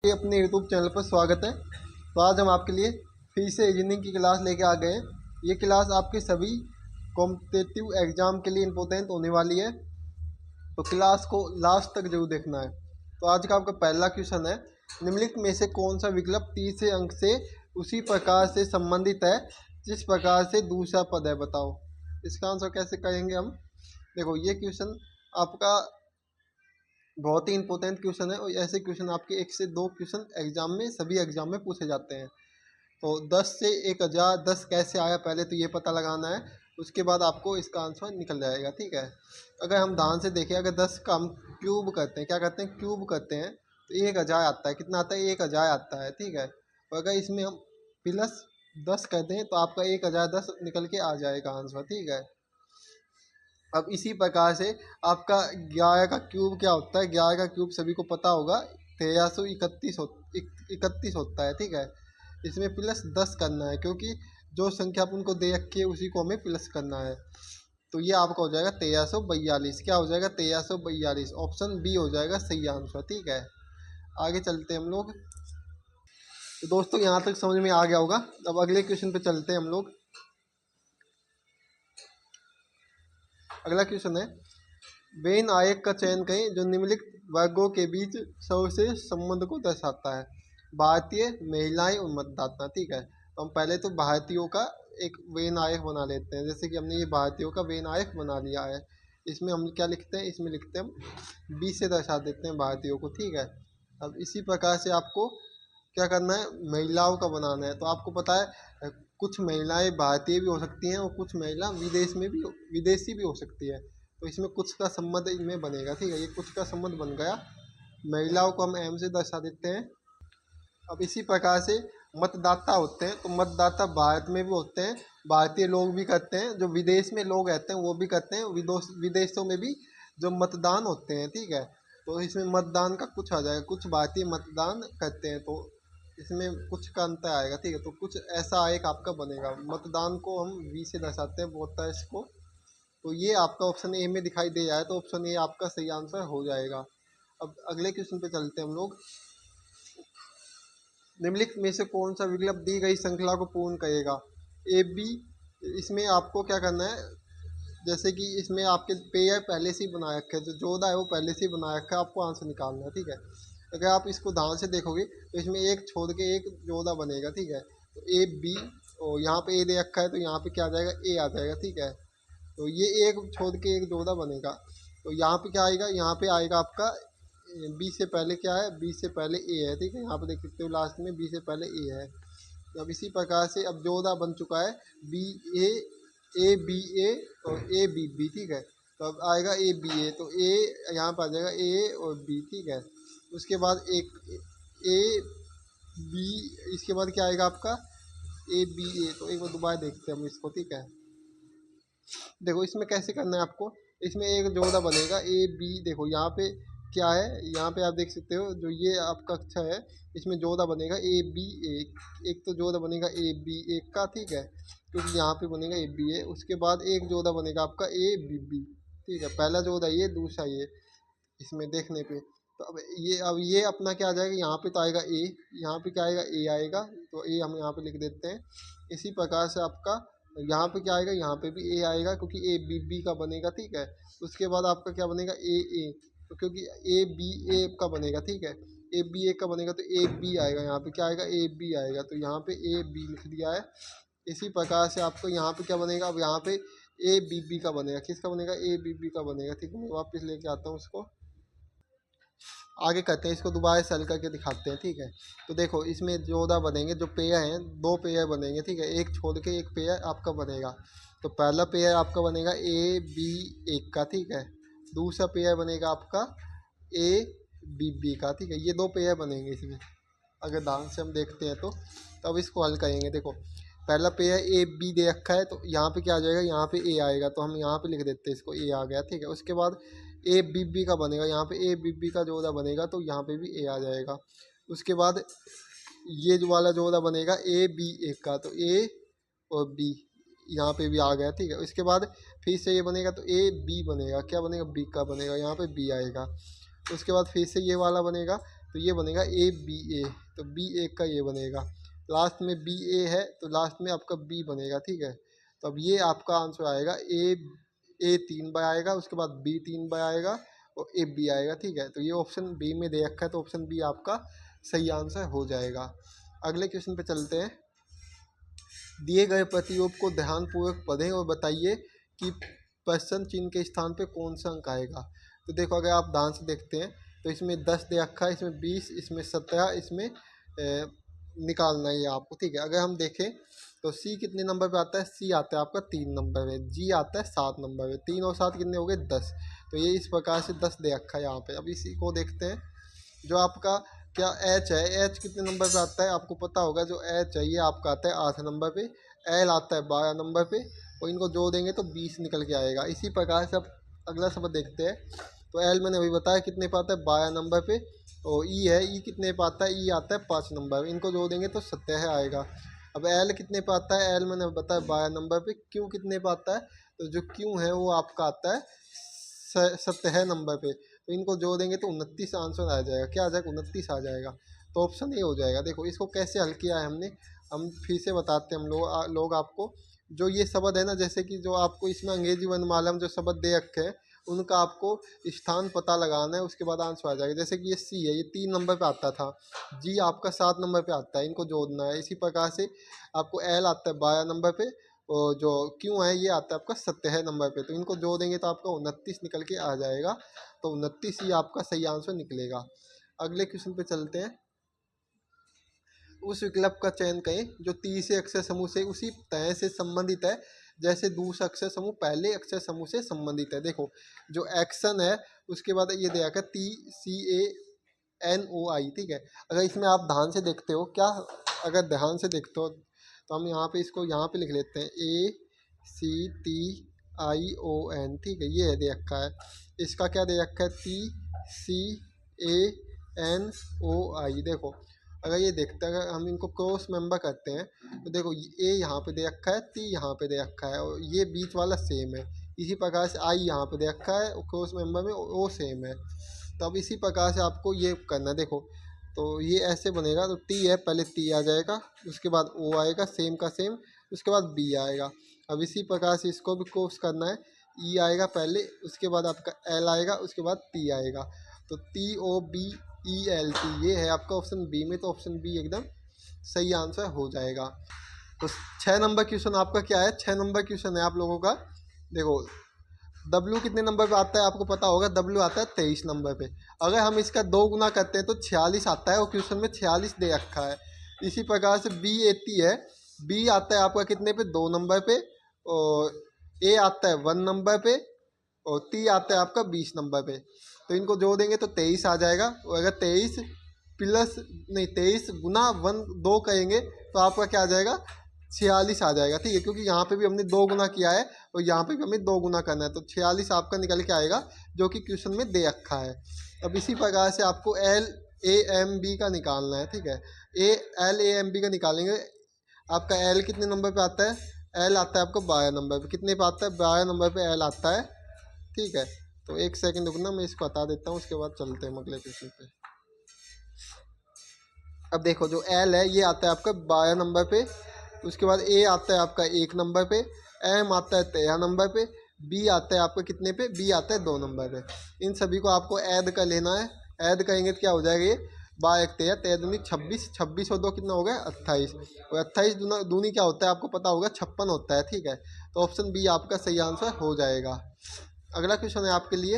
ये अपने YouTube channel पर स्वागत है। तो आज हम आपके लिए फिर से रीजनिंग की क्लास लेके आ गए हैं। ये क्लास आपके सभी कॉम्पिटिटिव एग्जाम के लिए इम्पोर्टेंट होने वाली है, तो क्लास को लास्ट तक जरूर देखना है। तो आज का आपका पहला क्वेश्चन है, निम्नलिखित में से कौन सा विकल्प तीसरे अंक से उसी प्रकार से संबंधित है जिस प्रकार से दूसरा पद है, बताओ। इसका आंसर कैसे करेंगे हम। देखो ये क्वेश्चन आपका बहुत ही इंपॉर्टेंट क्वेश्चन है और ऐसे क्वेश्चन आपके 1 से 2 क्वेश्चन एग्जाम में, सभी एग्जाम में पूछे जाते हैं। तो 10 से 1000, 10 कैसे आया पहले तो ये पता लगाना है, उसके बाद आपको इसका आंसर निकल जाएगा। ठीक है, अगर हम ध्यान से देखें, अगर 10 का हम क्यूब करते हैं, क्या करते हैं, क्यूब करते हैं, तो 1000 आता है। कितना आता है, 1000 आता है। ठीक है, और अगर इसमें हम प्लस 10 करते हैं तो आपका 1010 निकल के आ जाएगा आंसर। ठीक है, अब इसी प्रकार से आपका 11 का क्यूब क्या होता है, 11 का क्यूब सभी को पता होगा, 1331 होता है। ठीक है, इसमें प्लस 10 करना है क्योंकि जो संख्या अपन को दे रखी है उसी को हमें प्लस करना है। तो ये आपका हो जाएगा 1342। क्या हो जाएगा, 1342। ऑप्शन बी हो जाएगा सही आंसर। ठीक है, आगे चलते हैं हम लोग। तो दोस्तों यहाँ तक समझ में आ गया होगा। अब अगले क्वेश्चन पे चलते हैं हम लोग। अगला क्वेश्चन है, वेन आयक का चयन करें जो निम्नलिखित वर्गों के बीच सर्वश्रेष्ठ संबंध को दर्शाता है। भारतीय, महिलाएं और मतदाता। ठीक है, तो हम पहले तो भारतीयों का एक वेन आयक बना लेते हैं। जैसे कि हमने ये भारतीयों का वेन आयक बना लिया है। इसमें हम क्या लिखते हैं, इसमें लिखते हैं हम बी से दर्शा देते हैं भारतीयों को। ठीक है, अब इसी प्रकार से आपको क्या करना है, महिलाओं का बनाना है। तो आपको पता है कुछ महिलाएं भारतीय भी हो सकती हैं और कुछ महिला विदेशी भी हो सकती है। तो इसमें कुछ का संबंध इनमें बनेगा। ठीक है, ये कुछ का संबंध बन गया। महिलाओं को हम एम से दर्शा देते हैं। अब इसी प्रकार से मतदाता होते हैं, तो मतदाता भारत में भी होते हैं, भारतीय लोग भी करते हैं, जो विदेश में लोग रहते हैं वो भी करते हैं, विदेशों में भी जो मतदान होते हैं। ठीक है, तो इसमें मतदान का कुछ आ जाएगा, कुछ भारतीय मतदान करते हैं, तो इसमें कुछ का अंतर आएगा। ठीक है, तो कुछ ऐसा एक आपका बनेगा। मतदान को हम वी से दर्शाते हैं, वोटर्स को। तो ये आपका ऑप्शन ए में दिखाई दे जाए तो ऑप्शन ए आपका सही आंसर हो जाएगा। अब अगले क्वेश्चन पे चलते हैं हम लोग। निम्नलिखित में से कौन सा विकल्प दी गई श्रृंखला को पूर्ण करेगा, ए बी। इसमें आपको क्या करना है, जैसे कि इसमें आपके पेयर पहले से ही बना रखे हैं, जो जोड़ा है वो पहले से ही बना रखा है, आपको आंसर निकालना है। ठीक है, अगर आप इसको ध्यान से देखोगे तो इसमें एक छोड़ के एक जोड़ा बनेगा। ठीक है, तो ए बी, और यहाँ पे ए दे रखा है तो यहाँ पे क्या आ जाएगा, ए आ जाएगा। ठीक है, तो ये एक छोड़ के एक जोड़ा बनेगा। तो यहाँ पे क्या आएगा, यहाँ पे आएगा आपका बी से पहले क्या है, बी से पहले ए है। ठीक है, यहाँ पे देख सकते हो लास्ट में बी से पहले ए है। तो अब इसी प्रकार से अब जोड़ा बन चुका है बी ए, ए बी ए और ए बी बी। ठीक है, तो अब आएगा ए बी ए, तो ए यहाँ पर आ जाएगा ए और बी। ठीक है, उसके बाद एक ए बी, इसके बाद क्या आएगा आपका ए बी ए। तो एक बार दोबारा देखते हैं हम इसको। ठीक है, देखो इसमें कैसे करना है आपको, इसमें एक जोड़ा बनेगा ए बी। देखो यहाँ पे क्या है, यहाँ पे आप देख सकते हो जो ये आपका अक्षर है, इसमें जोड़ा बनेगा ए बी एक, एक तो जोड़ा बनेगा ए बी एक का। ठीक है, क्योंकि यहाँ पे बनेगा ए बी ए, उसके बाद एक जोड़ा बनेगा आपका ए बी बी। ठीक है, पहला जोड़ा ये, दूसरा ये, इसमें देखने पे। तो अब ये अपना क्या आ जाएगा, यहाँ पे तो आएगा ए, यहाँ पे क्या आएगा, ए आएगा, तो ए हम यहाँ पे लिख देते हैं। इसी प्रकार से आपका यहाँ पे क्या आएगा, यहाँ पे भी ए आएगा क्योंकि ए बी बी का बनेगा। ठीक है, उसके बाद आपका क्या बनेगा, ए ए, तो क्योंकि ए बी ए का बनेगा। ठीक है, ए बी ए का बनेगा तो ए बी आएगा, यहाँ पे क्या आएगा, ए बी आएगा, तो यहाँ पे ए बी लिख दिया है। इसी प्रकार से आपको यहाँ पे क्या बनेगा, अब यहाँ पे ए बी बी का बनेगा। किसका बनेगा, ए बी बी का बनेगा। ठीक है, मैं वापस लेके आता हूँ उसको, आगे करते हैं इसको, दोबारा सेल करके दिखाते हैं। ठीक है, तो देखो इसमें जोड़ा बनेंगे, जो पेयर हैं 2 पेयर बनेंगे। ठीक है, एक छोड़ के एक पेयर आपका बनेगा। तो पहला पेयर आपका बनेगा ए बी एक का। ठीक है, दूसरा पेयर बनेगा आपका ए बी बी का। ठीक है, ये 2 पेयर बनेंगे इसमें, अगर ध्यान से हम देखते हैं तो। अब इसको हल करेंगे। देखो पहला पेयर ए बी दे रखा है, तो यहाँ पे क्या आ जाएगा, यहाँ पे ए आएगा, तो हम यहाँ पे लिख देते हैं इसको, ए आ गया। ठीक है, उसके बाद ए बी बी का बनेगा, यहाँ पे ए बी बी का जोड़ा बनेगा तो यहाँ पे भी ए आ जाएगा। उसके बाद ये जो वाला जोड़ा बनेगा ए बी एक का, तो ए और बी यहाँ पे भी आ गया। ठीक है, उसके बाद फिर से ये बनेगा तो ए बी बनेगा, क्या बनेगा, बी का बनेगा, यहाँ पे बी आएगा। उसके बाद फिर से ये वाला बनेगा, तो ये बनेगा ए बी ए, तो बी ए का ये बनेगा, लास्ट में बी ए है तो लास्ट में आपका बी बनेगा, ठीक है। तो अब ये आपका आंसर आएगा ए 3 बार आएगा, उसके बाद बी 3 बार आएगा और ए बी आएगा, ठीक है। तो ये ऑप्शन बी में दे रखा है, तो ऑप्शन बी आपका सही आंसर हो जाएगा। अगले क्वेश्चन पे चलते हैं। दिए गए प्रतिरूप को ध्यानपूर्वक पढ़ें और बताइए कि प्रश्न चिन्ह के स्थान पे कौन सा अंक आएगा। तो देखो, अगर आप ध्यान से देखते हैं तो इसमें 10 दे रखा है, इसमें 20, इसमें 17, इसमें निकालना है ये आपको, ठीक है। अगर हम देखें तो सी कितने नंबर पे आता है, सी आता है आपका 3 नंबर पे, जी आता है 7 नंबर पे, 3 और 7 कितने हो गए 10। तो ये इस प्रकार से 10 दे रखा है यहाँ पे। अब इसी को देखते हैं, जो आपका क्या एच है, एच कितने नंबर पे आता है आपको पता होगा, जो एच है ये आपका आता है 8 नंबर पे, एल आता है 12 नंबर पे, और इनको जोड़ देंगे तो 20 निकल के आएगा। इसी प्रकार से अब अगला शब्द देखते हैं। तो एल मैंने अभी बताया कितने पे आता है 12 नंबर पे, और ई है, ई कितने पे आता है, ई आता है 5 नंबर पे, इनको जोड़ देंगे तो 17 आएगा। अब एल कितने पे आता है, एल मैंने बताया 12 नंबर पे। क्यू कितने पे आता है, तो जो क्यू है वो आपका आता है 17 नंबर पे, तो इनको जोड़ देंगे तो 29 आंसर आ जाएगा। क्या आ जाएगा, 29 आ जाएगा। तो ऑप्शन ए हो जाएगा। देखो इसको कैसे हल किया है हमने, हम फिर से बताते हैं हम लोग आपको। जो ये शब्द है ना, जैसे कि जो आपको इसमें अंग्रेजी वर्णमाला में जो शब्द दे रखे हैं उनका आपको स्थान पता लगाना है, उसके बाद आंसर आ जाएगा। जैसे कि ये सी है, ये 3 नंबर पे आता था, जी आपका 7 नंबर पे आता है, इनको जोड़ना है। इसी प्रकार से आपको एल आता है 12 नंबर पे, और जो क्यों है ये आता है आपका 17 नंबर पे, तो इनको जोड़ देंगे तो आपका 29 निकल के आ जाएगा। तो 29 ही आपका सही आंसर निकलेगा। अगले क्वेश्चन पे चलते हैं। उस विकल्प का चयन करें जो तीसरे अक्षर समूह से उसी तरह से संबंधित है जैसे दूसरा अक्षर समूह पहले अक्षर समूह से संबंधित है। देखो जो एक्शन है उसके बाद ये दिया है TCANOI, ठीक है। अगर इसमें आप ध्यान से देखते हो, क्या अगर ध्यान से देखते हो तो हम यहाँ पे इसको यहाँ पे लिख लेते हैं ACTION, ठीक है। ये दे रखा है, इसका क्या दे रखा है TCANOI। देखो अगर ये देखते हैं, अगर हम इनको क्रॉस मेंबर करते हैं तो देखो ए यहाँ पे दे रखा है, टी यहाँ पे दे रखा है, और ये बीच वाला सेम है। इसी प्रकार से आई यहाँ पे दे रखा है और क्रॉस मेंबर में ओ सेम है। तो अब इसी प्रकार से आपको ये करना है। देखो तो ये ऐसे बनेगा, तो टी है, पहले टी आ जाएगा, उसके बाद ओ आएगा सेम का सेम, उसके बाद बी आएगा। अब इसी प्रकार से इसको भी क्रॉस करना है, ई आएगा पहले, उसके बाद आपका एल आएगा, उसके बाद टी आएगा। तो TOBELT ये है आपका ऑप्शन बी में, तो ऑप्शन बी एकदम सही आंसर हो जाएगा। तो 6 नंबर क्वेश्चन आपका क्या है, 6 नंबर क्वेश्चन है आप लोगों का। देखो W कितने नंबर पे आता है आपको पता होगा, W आता है 23 नंबर पे। अगर हम इसका 2 गुना करते हैं तो 46 आता है, और क्वेश्चन में 46 दे रखा है। इसी प्रकार से B80 है, B आता है आपका कितने पे, 2 नंबर पे, और A आता है 1 नंबर पे, और T आता है आपका 20 नंबर पे। तो इनको जोड़ देंगे तो 23 आ जाएगा। और अगर 23 प्लस नहीं 23 गुना 2 करेंगे तो आपका क्या आ जाएगा, 46 आ जाएगा, ठीक है। क्योंकि यहाँ पे भी हमने 2 गुना किया है और यहाँ पे भी हमें 2 गुना करना है, तो 46 आपका निकल के आएगा, जो कि क्वेश्चन में दे रखा है। अब इसी प्रकार से आपको LAMB का निकालना है, ठीक है। LAMB का निकालेंगे। आपका L कितने नंबर पे आता है, L आता है आपको 12 नंबर पे। कितने पे आता है, 12 नंबर पे L आता है, ठीक है। तो एक सेकंड रुकना, मैं इसको हटा देता हूँ, उसके बाद चलते हैं अगले क्वेश्चन पे। अब देखो जो एल है ये आता है आपका 12 नंबर पे, उसके बाद ए आता है आपका 1 नंबर पे, एम आता है 13 नंबर पे, बी आता है आपका कितने पे, बी आता है 2 नंबर पे। इन सभी को आपको ऐड कर लेना है। ऐड करेंगे तो क्या हो जाएगा, ये 12 13 13 दूनी 26, 26 और 2 कितना हो गया 28, और 28 दूनी क्या होता है आपको पता होगा 56 होता है, ठीक है। तो ऑप्शन बी आपका सही आंसर हो जाएगा। अगला क्वेश्चन है आपके लिए।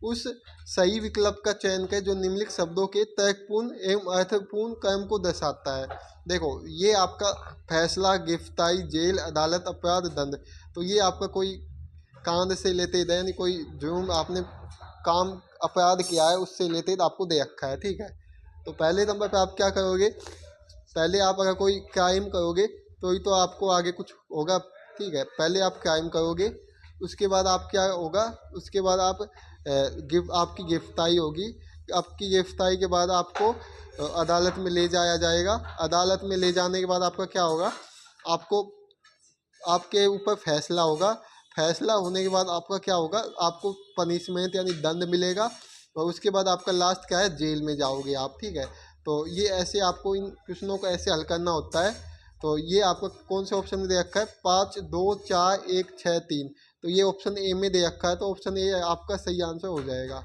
उस सही विकल्प का चयन करें जो निम्नलिखित शब्दों के तर्कपूर्ण एवं अर्थपूर्ण क्रम को दर्शाता है। देखो ये आपका फैसला, गिरफ्तारी, जेल, अदालत, अपराध, दंड। तो ये आपका कोई कांड से लेते इधर, यानी कोई जुर्म आपने काम अपराध किया है उससे लेते आपको दे रखा है, ठीक है। तो पहले नंबर पे आप क्या करोगे, पहले आप अगर कोई क्राइम करोगे तो ही तो आपको आगे कुछ होगा, ठीक है। पहले आप क्राइम करोगे, उसके बाद आप क्या होगा, उसके बाद आप आपकी गिरफ्तारी होगी। आपकी गिरफ्तारी के बाद आपको अदालत में ले जाया जाएगा। अदालत में ले जाने के बाद आपका क्या होगा, आपको आपके ऊपर फैसला होगा। फैसला होने के बाद आपका क्या होगा, आपको पनिशमेंट यानी दंड मिलेगा। और उसके बाद आपका लास्ट क्या है, जेल में जाओगे आप, ठीक है। तो ये ऐसे आपको इन क्वेश्चनों को ऐसे हल करना होता है। तो ये आपको कौन से ऑप्शन में दे रखा है, 5 2 4 1 6 3, तो ये ऑप्शन ए में दे रखा है, तो ऑप्शन ए आपका सही आंसर हो जाएगा।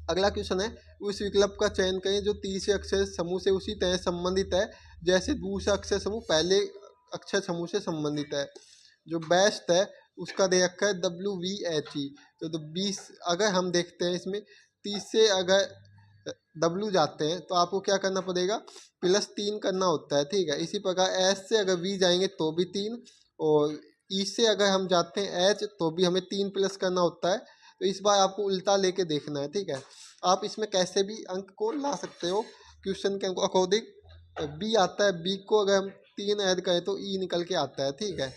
अगला क्वेश्चन है, उस विकल्प का चयन करें जो तीसरे अक्षर समूह से उसी तरह संबंधित है जैसे दूसरा अक्षर समूह पहले अक्षर समूह से संबंधित है। जो बेस्ट है उसका दे रखा है WVHE। तो 20, अगर हम देखते हैं इसमें 30 से अगर W जाते हैं तो आपको क्या करना पड़ेगा, +3 करना होता है, ठीक है। इसी प्रकार S से अगर V जाएंगे तो भी 3, और E से अगर हम जाते हैं H तो भी हमें 3 प्लस करना होता है। तो इस बार आपको उल्टा लेके देखना है, ठीक है। आप इसमें कैसे भी अंक को ला सकते हो क्वेश्चन के अकॉर्डिंग। बी आता है, बी को अगर हम 3 ऐड करें तो ई निकल के आता है, ठीक है।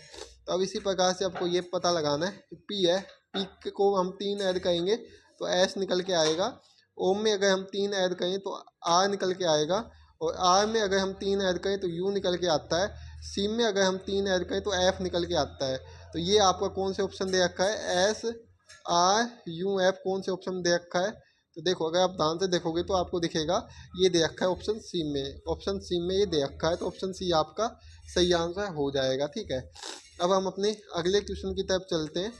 तो अब इसी प्रकार से आपको ये पता लगाना है कि पी है, पी को हम 3 ऐड करेंगे तो एस निकल के आएगा। ओम में अगर हम 3 ऐड करें तो आर निकल के आएगा, और आर में अगर हम 3 ऐड करें तो यू निकल के आता है। सी में अगर हम 3 ऐड करें तो एफ निकल के आता है। तो ये आपका कौन से ऑप्शन दे रखा है, SRUF कौन से ऑप्शन में दे रखा है। तो देखो अगर आप ध्यान से देखोगे तो आपको दिखेगा ये दे रखा है ऑप्शन सी में, ऑप्शन सी में ये दे रखा है, तो ऑप्शन सी आपका सही आंसर हो जाएगा, ठीक है। अब हम अपने अगले क्वेश्चन की तरफ चलते हैं।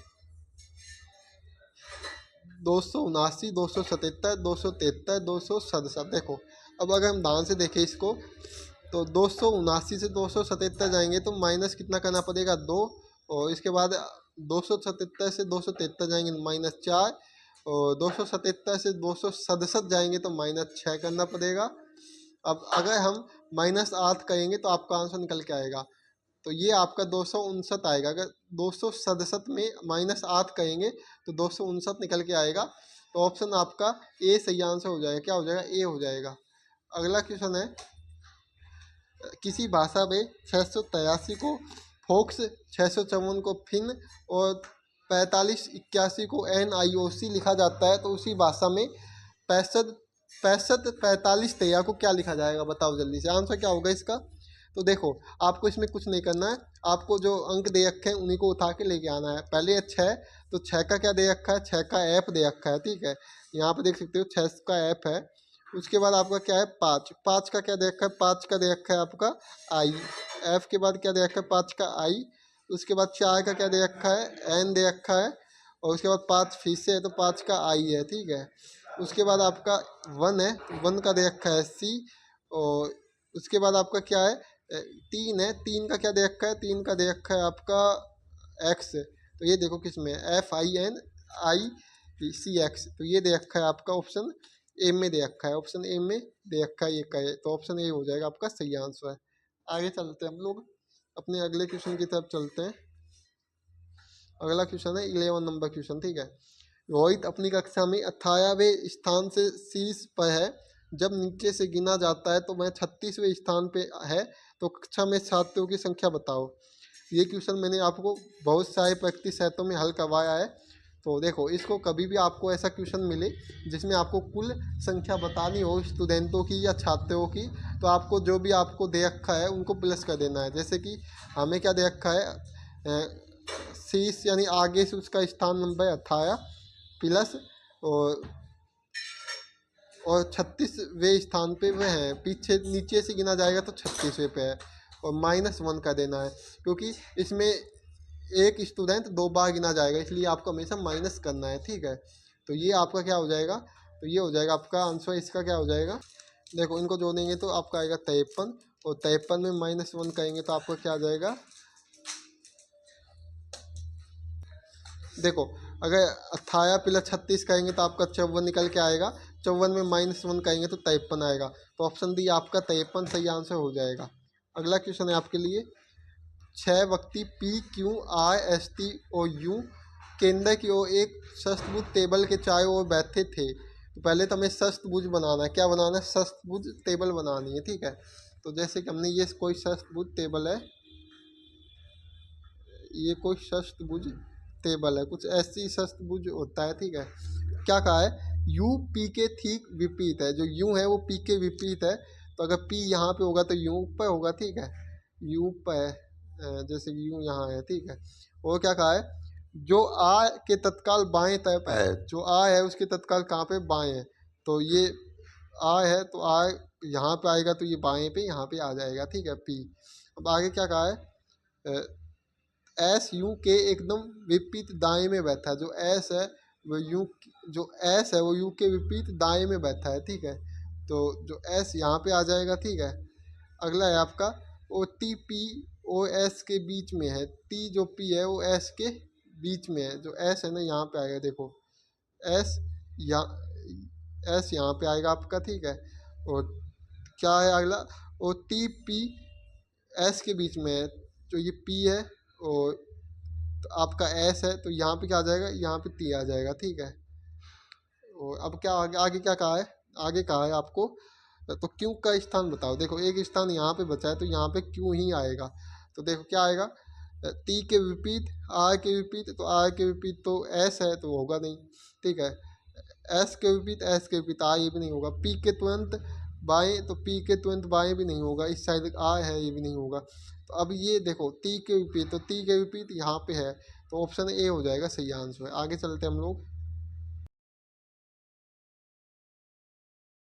279, 277, 273, 267। देखो अब अगर हम ध्यान से देखें इसको, तो 279 से 277 जाएंगे तो माइनस कितना करना पड़ेगा, 2, और इसके बाद 277 से 273 जाएंगे -4, और 277 से 267 जाएंगे तो -6 करना पड़ेगा। अब अगर हम -8 करेंगे तो आपका आंसर निकल के आएगा। तो ये आपका 259 आएगा। अगर 267 में -8 करेंगे तो 259 निकल के आएगा। तो ऑप्शन आपका ए सही आंसर हो जाएगा। क्या हो जाएगा, ए हो जाएगा। अगला क्वेश्चन है, किसी भाषा में 683 को फोक्स, 654 को फिन और 4581 को NIOC लिखा जाता है, तो उसी भाषा में 65 45 को क्या लिखा जाएगा, बताओ जल्दी से, आंसर क्या होगा इसका। तो देखो आपको इसमें कुछ नहीं करना है, आपको जो अंक दे रखे हैं उन्हीं को उठा के लेके आना है। पहले 6, तो 6 का क्या दे रखा है, 6 का एफ दे रखा है, ठीक है। यहाँ पे देख सकते हो 6 का एफ है। उसके बाद आपका क्या है, 5 का क्या दे रखा है, 5 का दे रखा है आपका आई। एफ के बाद क्या दे रखा है, 5 का आई। उसके बाद 4 का क्या दे रखा है, एन दे रखा है। और उसके बाद 5 फिर से है तो 5 का आई है, ठीक है। उसके बाद आपका 1 है, 1 का दे रखा है सी। और उसके बाद आपका क्या है, 3 है, 3 का क्या दे रखा है, 3 का दे रखा है आपका एक्स। तो ये देखो किस में, FINICX, तो ये दे रखा है आपका ऑप्शन ए में दे रखा है, ऑप्शन ए में दे रखा है ये कहे, तो ऑप्शन ए हो जाएगा आपका सही आंसर है। आगे चलते हैं हम लोग अपने अगले क्वेश्चन की तरफ चलते हैं। अगला क्वेश्चन है 11 नंबर क्वेश्चन, ठीक है। रोहित अपनी कक्षा में 18वें स्थान से शीर्ष पर है। जब नीचे से गिना जाता है तो वह 36वें स्थान पे है, तो कक्षा में छात्रों की संख्या बताओ। ये क्वेश्चन मैंने आपको बहुत सारे प्रैक्टिस सेटों में हल करवाया है। तो देखो इसको कभी भी आपको ऐसा क्वेश्चन मिले जिसमें आपको कुल संख्या बतानी हो स्टूडेंटों की या छात्रों की, तो आपको जो भी आपको दे रखा है उनको प्लस कर देना है। जैसे कि हमें क्या दे रखा है, शीर्ष यानी आगे से उसका स्थान नंबर 18 प्लस और 36वें स्थान पे वह है, पीछे नीचे से गिना जाएगा तो 36वें पे है, और -1 का देना है, क्योंकि इसमें एक स्टूडेंट 2 बार गिना जाएगा, इसलिए आपको हमेशा माइनस करना है, ठीक है। तो ये आपका क्या हो जाएगा, तो ये हो जाएगा आपका आंसर। इसका क्या हो जाएगा, देखो इनको जोड़ेंगे तो आपका आएगा 53, और 53 में -1 करेंगे तो आपका क्या आ जाएगा। देखो अगर 18 प्लस 36 करेंगे तो आपका 54 निकल के आएगा। 54 में -1 करेंगे तो 53 आएगा। तो ऑप्शन डी आपका 53 सही आंसर हो जाएगा। अगला क्वेश्चन है आपके लिए, 6 व्यक्ति PQRSTOU केंद्र की ओर एक षष्ठभुज टेबल के चारों ओर बैठे थे। तो पहले तो हमें षष्ठभुज बनाना है, क्या बनाना है, षष्ठभुज टेबल बनानी है, ठीक है। तो जैसे कि हमने ये कोई षष्ठभुज टेबल है, ये कोई षष्ठभुज टेबल है, कुछ ऐसी षष्ठभुज होता है, ठीक है। क्या कहा है, यू पी के ठीक विपरीत है, जो यू है वो पी के विपरीत है। तो अगर पी यहाँ पे होगा तो यू पर होगा, ठीक है, यू पर जैसे कि यू यहाँ है, ठीक है। और क्या कहा है, जो आ के तत्काल बाएं तरफ है, जो आ है उसके तत्काल कहाँ पे, बाएं है। तो ये आ है तो आ यहाँ पे आएगा तो ये बाएं पे यहाँ पे आ जाएगा, ठीक है, पी। अब आगे क्या कहा है, एस यू के एकदम विपरीत दाएं में बैठा है। जो एस है वो यू, जो एस है वो यू के विपरीत दाएं में बैठा है, ठीक है। तो जो एस यहाँ पे आ जाएगा, ठीक है। अगला है आपका O T P O S के बीच में है। टी जो पी है वो एस के बीच में है। जो एस है ना यहाँ पे आएगा, देखो एस यहाँ, एस यहाँ पे आएगा आपका, ठीक है। और क्या है अगला, ओ टी पी एस के बीच में है। जो ये पी है और तो आपका एस है, तो यहाँ पे क्या आ जाएगा, यहाँ पे टी आ जाएगा, ठीक है। और अब क्या आगे, आगे क्या कहा है, आगे कहा है आपको तो क्यू का स्थान बताओ। देखो एक स्थान यहाँ पे बचा है तो यहाँ पे क्यू ही आएगा। तो देखो क्या आएगा, टी के विपरीत आर के विपरीत, तो आर के विपरीत तो एस है तो होगा नहीं, ठीक है। एस के विपरीत एस के विपरीत आ, ये भी नहीं होगा। पी के तुरंत बाएं, तो पी के तुरंत बाएं भी नहीं होगा। इस साइड आ है, ये भी नहीं होगा। तो अब ये देखो टी के विपरीत, तो टी के विपरीत यहाँ पे है, तो ऑप्शन ए हो जाएगा सही आंसर है। आगे चलते हैं हम लोग।